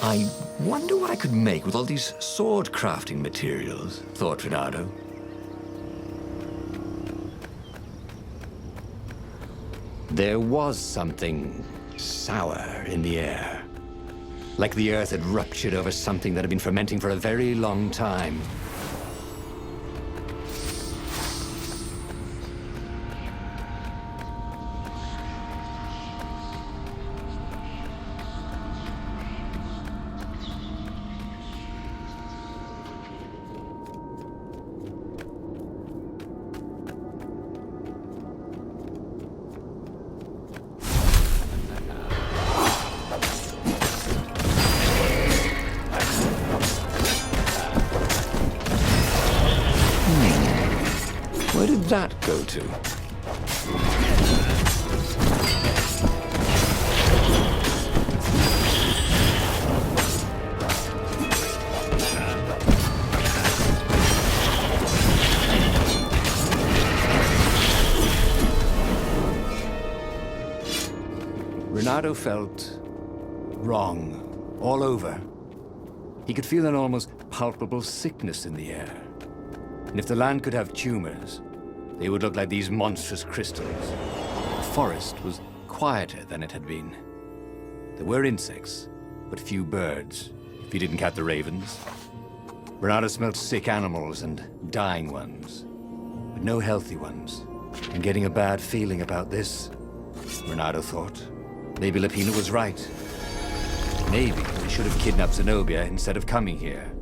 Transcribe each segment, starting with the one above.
I wonder what I could make with all these sword crafting materials, thought Renato. There was something sour in the air. Like the earth had ruptured over something that had been fermenting for a very long time. Where did that go to? Renato felt wrong all over. He could feel an almost palpable sickness in the air. And if the land could have tumors, they would look like these monstrous crystals. The forest was quieter than it had been. There were insects, but few birds, if you didn't count the ravens. Renato smelled sick animals and dying ones, but no healthy ones. And getting a bad feeling about this, Renato thought. Maybe Lupino was right. Maybe they should have kidnapped Zenobia instead of coming here.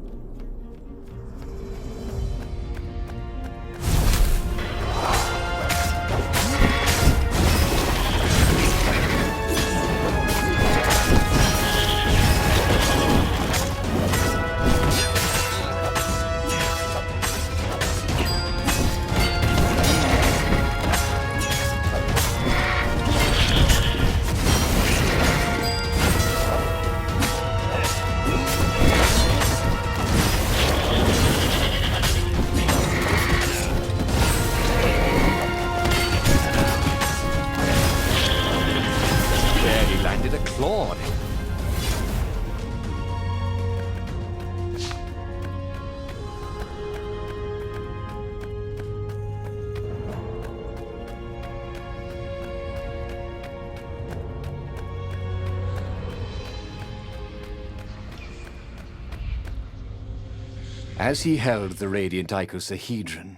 As he held the radiant icosahedron,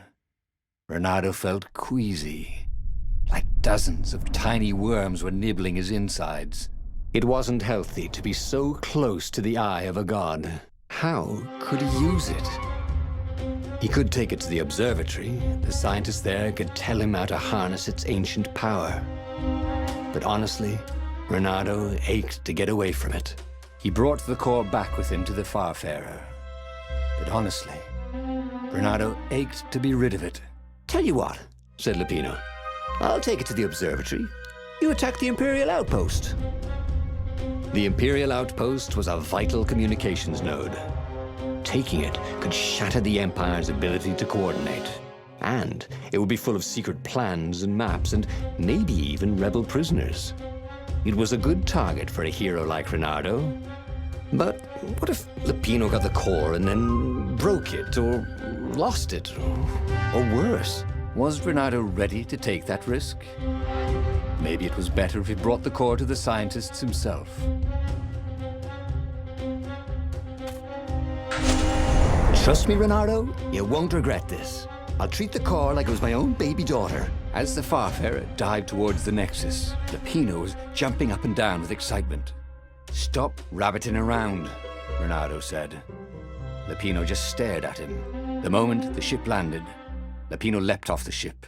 Renato felt queasy, like dozens of tiny worms were nibbling his insides. It wasn't healthy to be so close to the eye of a god. How could he use it? He could take it to the observatory. The scientists there could tell him how to harness its ancient power. But honestly, Renato ached to get away from it. He brought the core back with him to the Farfarer. But honestly, Renato ached to be rid of it. "Tell you what," said Lupino. "I'll take it to the observatory. You attack the Imperial outpost." The Imperial outpost was a vital communications node. Taking it could shatter the Empire's ability to coordinate. And it would be full of secret plans and maps and maybe even rebel prisoners. It was a good target for a hero like Renato. But what if Lupino got the core and then broke it, or lost it, or worse? Was Renato ready to take that risk? Maybe it was better if he brought the core to the scientists himself. Trust me, Renato, you won't regret this. I'll treat the core like it was my own baby daughter. As the Farfarer dived towards the Nexus, Lupino was jumping up and down with excitement. "Stop rabbiting around," Renato said. Lupino just stared at him. The moment the ship landed, Lupino leapt off the ship.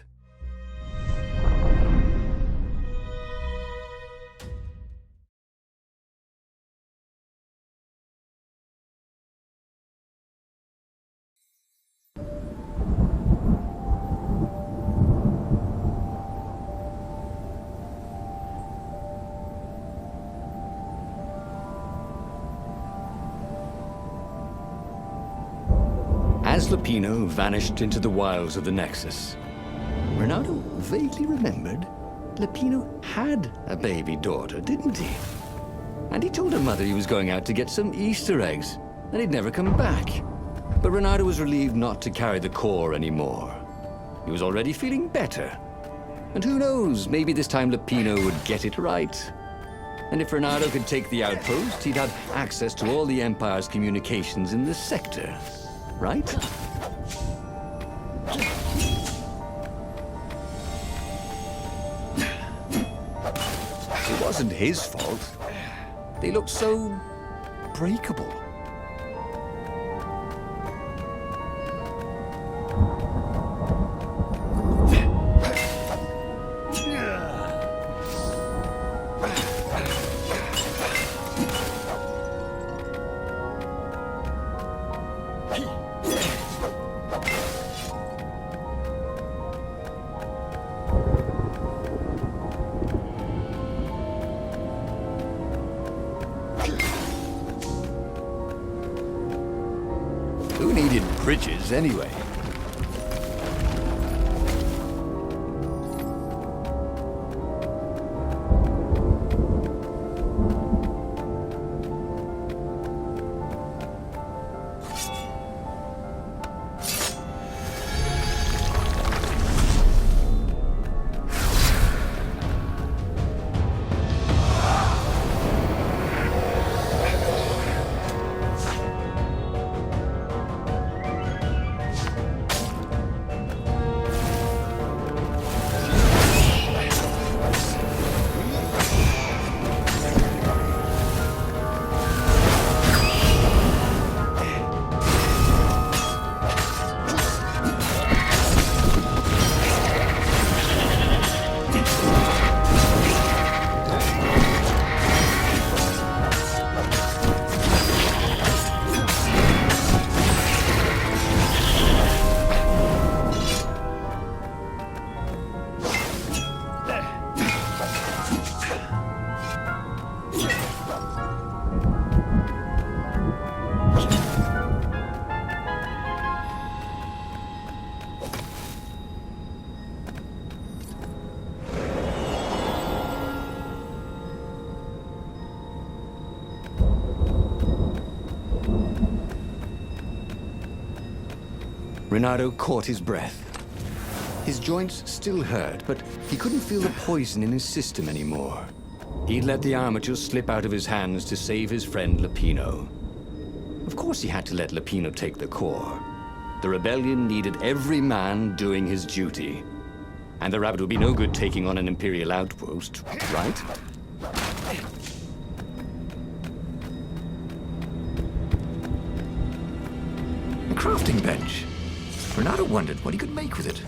As Lupino vanished into the wilds of the Nexus, Renato vaguely remembered Lupino had a baby daughter, didn't he? And he told her mother he was going out to get some Easter eggs, and he'd never come back. But Renato was relieved not to carry the core anymore. He was already feeling better. And who knows, maybe this time Lupino would get it right. And if Renato could take the outpost, he'd have access to all the Empire's communications in the sector. Right? It wasn't his fault. They looked so breakable. Who needed bridges anyway? Renato caught his breath. His joints still hurt, but he couldn't feel the poison in his system anymore. He'd let the armature slip out of his hands to save his friend Lupino. Of course he had to let Lupino take the core. The rebellion needed every man doing his duty. And the rabbit would be no good taking on an Imperial outpost, right? A crafting bench. Renato wondered what he could make with it.